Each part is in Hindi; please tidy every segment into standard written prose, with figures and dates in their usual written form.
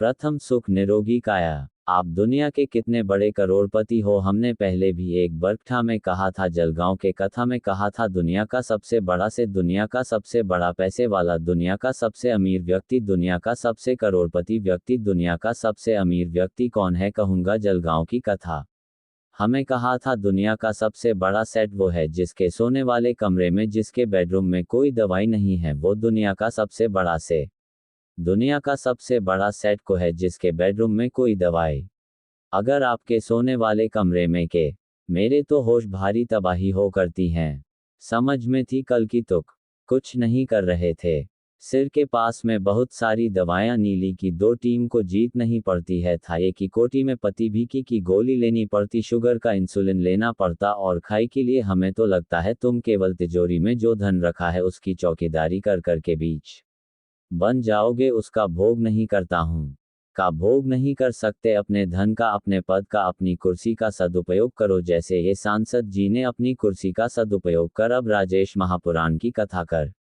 प्रथम सुख निरोगी काया। आप दुनिया के कितने बड़े करोड़पति हो, हमने पहले भी एक बरकठा में कहा था, जलगांव के कथा में कहा था, दुनिया का सबसे बड़ा से दुनिया का सबसे बड़ा पैसे वाला, दुनिया का सबसे अमीर व्यक्ति, दुनिया का सबसे करोड़पति व्यक्ति, दुनिया का सबसे अमीर व्यक्ति कौन है, कहूंगा जलगांव की कथा। हमें कहा था दुनिया का सबसे बड़ा सेट वो है जिसके सोने वाले कमरे में, जिसके बेडरूम में कोई दवाई नहीं है, वो दुनिया का सबसे बड़ा से दुनिया का सबसे बड़ा सेट को है जिसके बेडरूम में कोई दवाई। अगर आपके सोने वाले कमरे में के मेरे तो होश भारी तबाही हो करती हैं। समझ में थी कल की तुक, कुछ नहीं कर रहे थे। सिर के पास में बहुत सारी दवाएं, नीली की दो टीम को जीत नहीं पड़ती है, थाये की कोटी में पति भी की गोली लेनी पड़ती, शुगर का इंसुलिन लेना पड़ता, और खाई के लिए हमें तो लगता है तुम केवल तिजोरी में जो धन रखा है उसकी चौकीदारी कर कर के बीच बन जाओगे, उसका भोग नहीं करता हूँ। का भोग नहीं कर सकते, अपने धन का, अपने पद का, अपनी कुर्सी का सदुपयोग करो, जैसे ये सांसद जी ने अपनी कुर्सी का सदुपयोग कर अब राजेश महापुराण की कथा कर।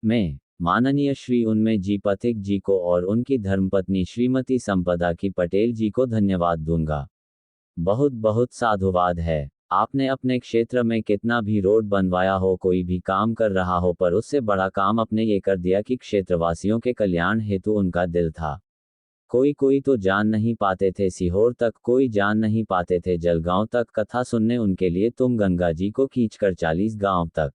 मैं माननीय श्री उनमें जी पथिक जी को और उनकी धर्मपत्नी श्रीमती संपदा की पटेल जी को धन्यवाद दूंगा। बहुत बहुत साधुवाद है। आपने अपने क्षेत्र में कितना भी रोड बनवाया हो, कोई भी काम कर रहा हो, पर उससे बड़ा काम आपने ये कर दिया कि क्षेत्रवासियों के कल्याण हेतु उनका दिल था। कोई तो जान नहीं पाते थे सीहोर तक, कोई जान नहीं पाते थे जलगांव तक, कथा सुनने उनके लिए तुम गंगा जी को खींचकर 40 गांव तक।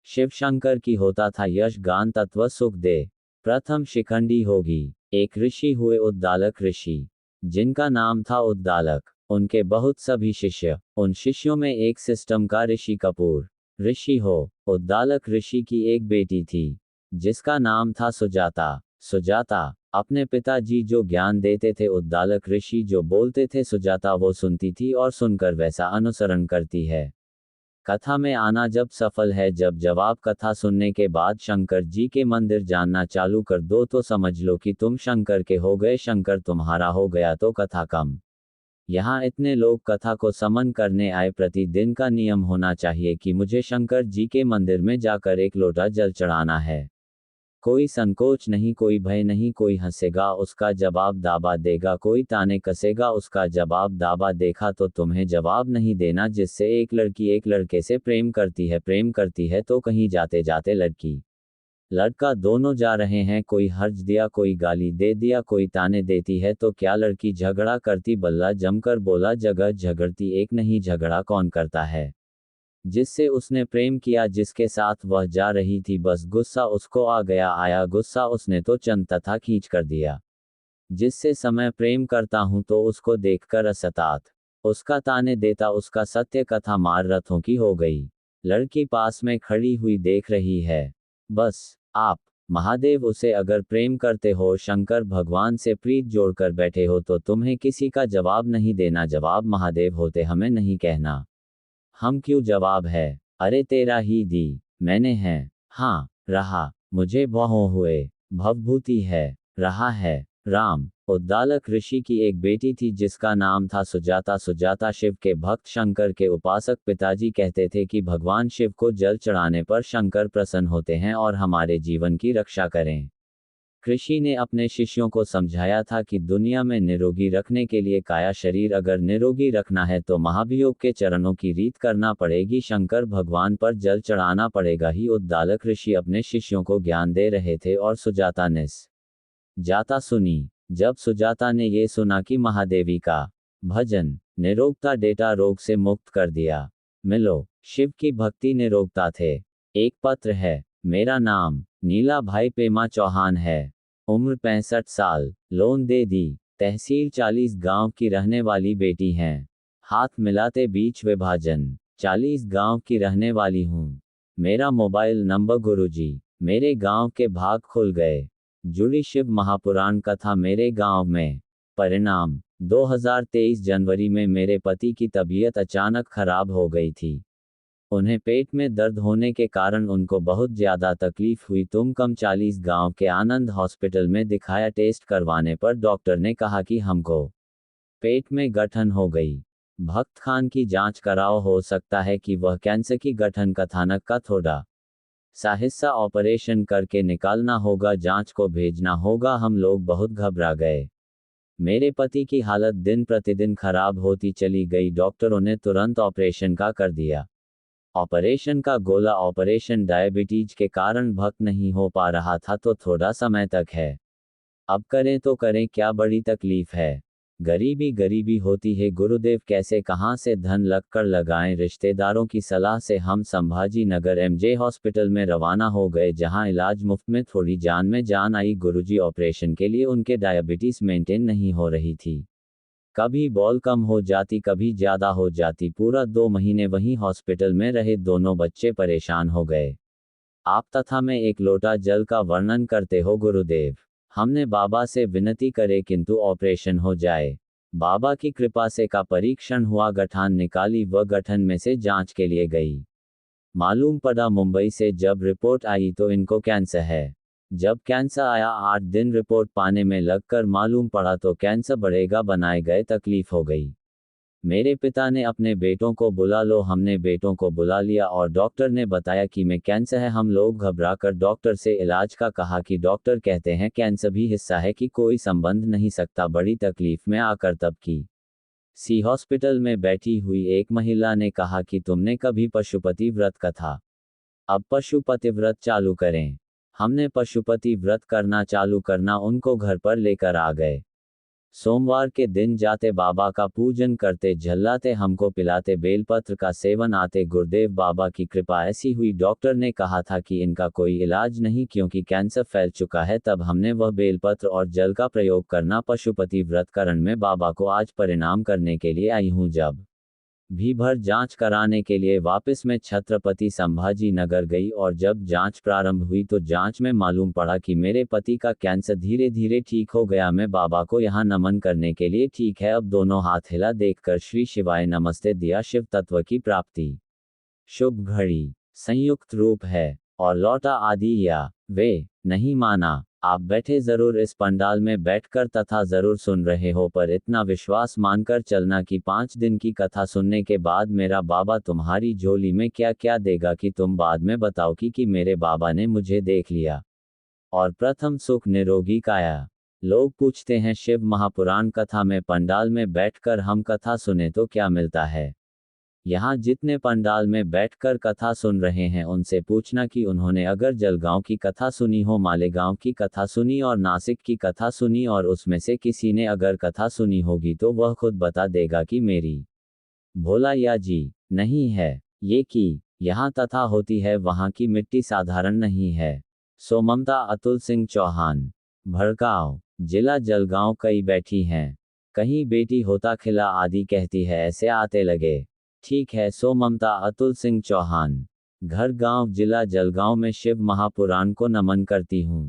शिव शंकर की होता था यश गान, तत्व सुख दे। प्रथम शिखंडी होगी। एक ऋषि हुए उद्दालक ऋषि, जिनका नाम था उद्दालक। उनके बहुत सभी शिष्य, उन शिष्यों में एक सिस्टम का ऋषि कपूर ऋषि हो। उद्दालक ऋषि की एक बेटी थी जिसका नाम था सुजाता। सुजाता अपने पिताजी जो ज्ञान देते थे, उद्दालक ऋषि जो बोलते थे, सुजाता वो सुनती थी और सुनकर वैसा अनुसरण करती है। कथा में आना जब सफल है, जब जवाब कथा सुनने के बाद शंकर जी के मंदिर जानना चालू कर दो तो समझ लो कि तुम शंकर के हो गए, शंकर तुम्हारा हो गया तो कथा कम। यहाँ इतने लोग कथा को समन करने आए, प्रतिदिन का नियम होना चाहिए कि मुझे शंकर जी के मंदिर में जाकर एक लोटा जल चढ़ाना है। कोई संकोच नहीं, कोई भय नहीं, कोई हंसेगा उसका जवाब दाबा देगा, कोई ताने कसेगा उसका जवाब दाबा, देखा तो तुम्हें जवाब नहीं देना। जिससे एक लड़की एक लड़के से प्रेम करती है तो कहीं जाते जाते लड़की लड़का दोनों जा रहे हैं, कोई हर्ज दिया, कोई गाली दे दिया, कोई ताने देती है तो क्या लड़की झगड़ा करती, बल्ला जमकर बोला, जगह झगड़ती एक नहीं, झगड़ा कौन करता है? जिससे उसने प्रेम किया, जिसके साथ वह जा रही थी, बस गुस्सा उसको आ गया, आया गुस्सा, उसने तो चंद तथा खींच कर दिया। जिससे समय प्रेम करता हूं तो उसको देखकर असतात उसका ताने देता, उसका सत्य कथा मार रथों की हो गई। लड़की पास में खड़ी हुई देख रही है। बस आप महादेव उसे अगर प्रेम करते हो, शंकर भगवान से प्रीत जोड़कर बैठे हो, तो तुम्हें किसी का जवाब नहीं देना। जवाब महादेव होते, हमें नहीं कहना हम क्यों जवाब है। अरे तेरा ही दी मैंने है, हाँ रहा मुझे बहु हुए, भवभूति है रहा है राम। उद्दालक ऋषि की एक बेटी थी जिसका नाम था सुजाता। सुजाता शिव के भक्त, शंकर के उपासक। पिताजी कहते थे कि भगवान शिव को जल चढ़ाने पर शंकर प्रसन्न होते हैं और हमारे जीवन की रक्षा करें। ऋषि ने अपने शिष्यों को समझाया था कि दुनिया में निरोगी रखने के लिए काया शरीर अगर निरोगी रखना है तो महाभियोग के चरणों की रीत करना पड़ेगी, शंकर भगवान पर जल चढ़ाना पड़ेगा ही। उद्दालक ऋषि अपने शिष्यों को ज्ञान दे रहे थे और सुजाता ने जाता सुनी। जब सुजाता ने ये सुना कि महादेवी का भजन निरोगता डेटा रोग से मुक्त कर दिया। मिलो, शिव की भक्ति निरोगता थे। एक पत्र है। मेरा नाम नीला भाई पेमा चौहान है। उम्र 65 साल। लोन दे दी। तहसील 40 गांव की रहने वाली बेटी हैं। हाथ मिलाते बीच विभाजन। 40 गांव की रहने वाली हूँ। मेरा मोबाइल नंबर गुरुजी। मेरे गांव के भाग खुल गए। जुड़ी शिव महापुराण कथा मेरे गांव में। परिणाम 2023 जनवरी में मेरे पति की तबीयत अचानक खराब हो गई थी। उन्हें पेट में दर्द होने के कारण उनको बहुत ज्यादा तकलीफ हुई। तुम कम 40 गांव के आनंद हॉस्पिटल में दिखाया। टेस्ट करवाने पर डॉक्टर ने कहा कि हमको पेट में गठन हो गई। भक्त खान की जांच कराओ, हो सकता है कि वह कैंसर की गठन कथानक का थोड़ा सा हिस्सा ऑपरेशन करके निकालना होगा, जांच को भेजना होगा। हम लोग बहुत घबरा गए। मेरे पति की हालत दिन प्रतिदिन खराब होती चली गई। डॉक्टरों ने तुरंत ऑपरेशन का कर दिया। ऑपरेशन का गोला ऑपरेशन डायबिटीज के कारण भक्त नहीं हो पा रहा था तो थोड़ा समय तक है। अब करें तो करें क्या, बड़ी तकलीफ है। गरीबी गरीबी होती है गुरुदेव, कैसे कहाँ से धन लग कर लगाएं। रिश्तेदारों की सलाह से हम संभाजी नगर एमजे हॉस्पिटल में रवाना हो गए, जहां इलाज मुफ्त में थोड़ी जान में जान आई। गुरुजी ऑपरेशन के लिए उनके डायबिटीज मेंटेन नहीं हो रही थी। कभी बॉल कम हो जाती, कभी ज्यादा हो जाती। पूरा 2 महीने वहीं हॉस्पिटल में रहे। दोनों बच्चे परेशान हो गए। आप तथा मैं एक लोटा जल का वर्णन करते हो गुरुदेव। हमने बाबा से विनती करे किंतु ऑपरेशन हो जाए। बाबा की कृपा से का परीक्षण हुआ, गठान निकाली व गठन में से जांच के लिए गई। मालूम पड़ा मुंबई से जब रिपोर्ट आई तो इनको कैंसर है। जब कैंसर आया 8 दिन रिपोर्ट पाने में लगकर मालूम पड़ा तो कैंसर बढ़ेगा, बनाए गए, तकलीफ हो गई। मेरे पिता ने अपने बेटों को बुला लो, हमने बेटों को बुला लिया और डॉक्टर ने बताया कि मैं कैंसर है। हम लोग घबरा कर डॉक्टर से इलाज का कहा कि डॉक्टर कहते हैं कैंसर भी हिस्सा है कि कोई संबंध नहीं सकता। बड़ी तकलीफ में आकर तब की सी हॉस्पिटल में बैठी हुई एक महिला ने कहा कि तुमने कभी पशुपति व्रत कथा, अब पशुपति व्रत चालू करें। हमने पशुपति व्रत करना चालू करना, उनको घर पर लेकर आ गए। सोमवार के दिन जाते बाबा का पूजन करते, झल्लाते, हमको पिलाते, बेलपत्र का सेवन आते। गुरुदेव बाबा की कृपा ऐसी हुई, डॉक्टर ने कहा था कि इनका कोई इलाज नहीं क्योंकि कैंसर फैल चुका है। तब हमने वह बेलपत्र और जल का प्रयोग करना पशुपति व्रत करण में बाबा को आज परिणाम करने के लिए आई हूँ। जब भी भर जांच कराने के लिए वापस मैं छत्रपति संभाजी नगर गई और जब जांच प्रारंभ हुई तो जांच में मालूम पड़ा कि मेरे पति का कैंसर धीरे धीरे ठीक हो गया। मैं बाबा को यहाँ नमन करने के लिए ठीक है अब दोनों हाथ हिला देखकर श्री शिवाय नमस्ते दिया। शिव तत्व की प्राप्ति शुभ घड़ी संयुक्त रूप है और लौटा आदि या वे नहीं माना। आप बैठे जरूर इस पंडाल में बैठकर तथा जरूर सुन रहे हो, पर इतना विश्वास मानकर चलना कि 5 दिन की कथा सुनने के बाद मेरा बाबा तुम्हारी झोली में क्या क्या देगा कि तुम बाद में बताओ कि मेरे बाबा ने मुझे देख लिया। और प्रथम सुख निरोगी काया। लोग पूछते हैं शिव महापुराण कथा में पंडाल में बैठकर हम कथा सुने तो क्या मिलता है। यहाँ जितने पंडाल में बैठकर कथा सुन रहे हैं उनसे पूछना कि उन्होंने अगर जलगांव की कथा सुनी हो, मालेगांव की कथा सुनी और नासिक की कथा सुनी और उसमें से किसी ने अगर कथा सुनी होगी तो वह खुद बता देगा कि मेरी भोला या जी नहीं है ये कि यहाँ तथा होती है वहाँ की मिट्टी साधारण नहीं है। सो ममता अतुल सिंह चौहान, भड़काव, जिला जलगांव। कई बैठी हैं, कहीं बेटी होता खिला आदि कहती है, ऐसे आते लगे। ठीक है। सो ममता अतुल सिंह चौहान, घर गांव, जिला जलगांव में शिव महापुराण को नमन करती हूँ।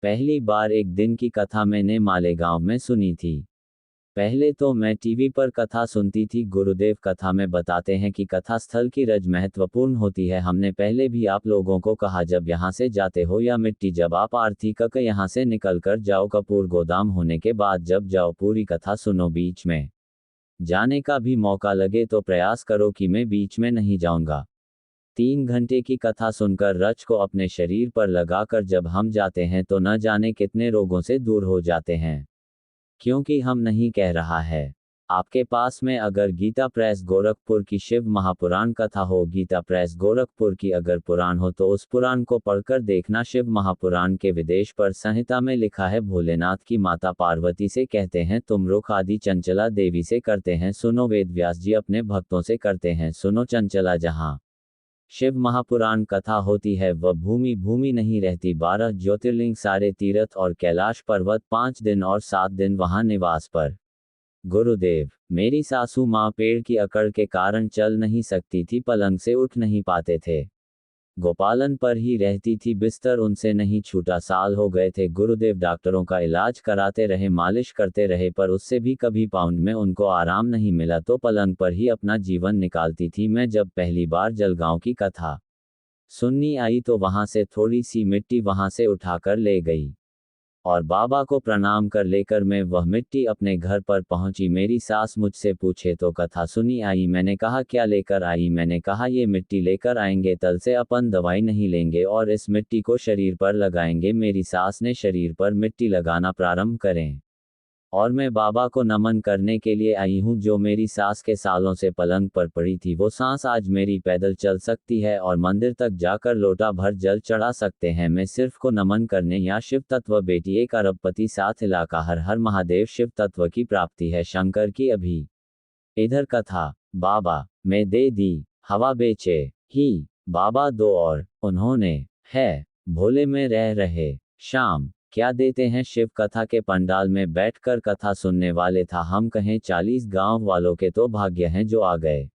पहली बार एक दिन की कथा मैंने मालेगांव में सुनी थी। पहले तो मैं टीवी पर कथा सुनती थी। गुरुदेव कथा में बताते हैं कि कथा स्थल की रज महत्वपूर्ण होती है। हमने पहले भी आप लोगों को कहा जब यहाँ से जाते हो या मिट्टी जब आप आरती कक यहाँ से निकल कर जाओ, कपूर गोदाम होने के बाद जब जाओ पूरी कथा सुनो। बीच में जाने का भी मौका लगे तो प्रयास करो कि मैं बीच में नहीं जाऊंगा। 3 घंटे की कथा सुनकर रच को अपने शरीर पर लगाकर जब हम जाते हैं तो न जाने कितने रोगों से दूर हो जाते हैं। क्योंकि हम नहीं कह रहा है आपके पास में अगर गीता प्रेस गोरखपुर की शिव महापुराण कथा हो, गीता प्रेस गोरखपुर की अगर पुराण हो तो उस पुराण को पढ़कर देखना। शिव महापुराण के विदेश पर संहिता में लिखा है, भोलेनाथ की माता पार्वती से कहते हैं तुम रुख आदि चंचला देवी से करते हैं सुनो। वेद व्यास जी अपने भक्तों से करते हैं सुनो। चंचला जहाँ शिव महापुराण कथा होती है वह भूमि भूमि नहीं रहती। 12 ज्योतिर्लिंग, सारे तीर्थ और कैलाश पर्वत, 5 दिन और 7 दिन वहां निवास पर। गुरुदेव, मेरी सासू माँ पेड़ की अकड़ के कारण चल नहीं सकती थी, पलंग से उठ नहीं पाते थे, गोपालन पर ही रहती थी, बिस्तर उनसे नहीं छूटा। साल हो गए थे। गुरुदेव डॉक्टरों का इलाज कराते रहे, मालिश करते रहे, पर उससे भी कभी पाउंड में उनको आराम नहीं मिला तो पलंग पर ही अपना जीवन निकालती थी। मैं जब पहली बार जलगांव की कथा सुननी आई तो वहां से थोड़ी सी मिट्टी वहां से उठाकर ले गई और बाबा को प्रणाम कर लेकर मैं वह मिट्टी अपने घर पर पहुंची। मेरी सास मुझसे पूछे तो कथा सुनी आई। मैंने कहा क्या लेकर आई? मैंने कहा ये मिट्टी लेकर आएंगे, तल से अपन दवाई नहीं लेंगे और इस मिट्टी को शरीर पर लगाएंगे। मेरी सास ने शरीर पर मिट्टी लगाना प्रारंभ करें। और मैं बाबा को नमन करने के लिए आई हूँ। जो मेरी सास के सालों से पलंग पर पड़ी थी, वो सांस आज मेरी पैदल चल सकती है और मंदिर तक जाकर लोटा भर जल चढ़ा सकते हैं। मैं सिर्फ को नमन करने या शिव तत्व बेटी एक अरबपति साथ इलाका हर हर महादेव शिव तत्व की प्राप्ति है शंकर की अभी। इधर कथा बाबा मैं दे दी हवा बेचे ही बाबा दो और उन्होंने है भोले में रह रहे शाम क्या देते हैं। शिव कथा के पंडाल में बैठकर कथा सुनने वाले था हम कहें 40 गांव वालों के तो भाग्य हैं जो आ गए,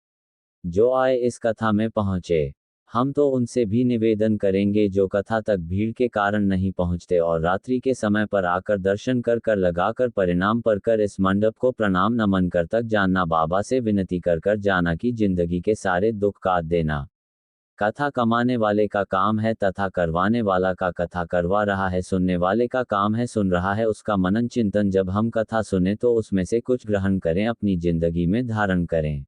जो आए इस कथा में पहुंचे। हम तो उनसे भी निवेदन करेंगे जो कथा तक भीड़ के कारण नहीं पहुंचते और रात्रि के समय पर आकर दर्शन कर कर लगाकर परिणाम पर कर इस मंडप को प्रणाम नमन कर तक जानना, बाबा से विनती कर कर जाना कि जिंदगी के सारे दुख काट देना। कथा कमाने वाले का काम है तथा करवाने वाला का कथा करवा रहा है, सुनने वाले का काम है सुन रहा है उसका मनन चिंतन। जब हम कथा सुने तो उसमें से कुछ ग्रहण करें, अपनी जिंदगी में धारण करें।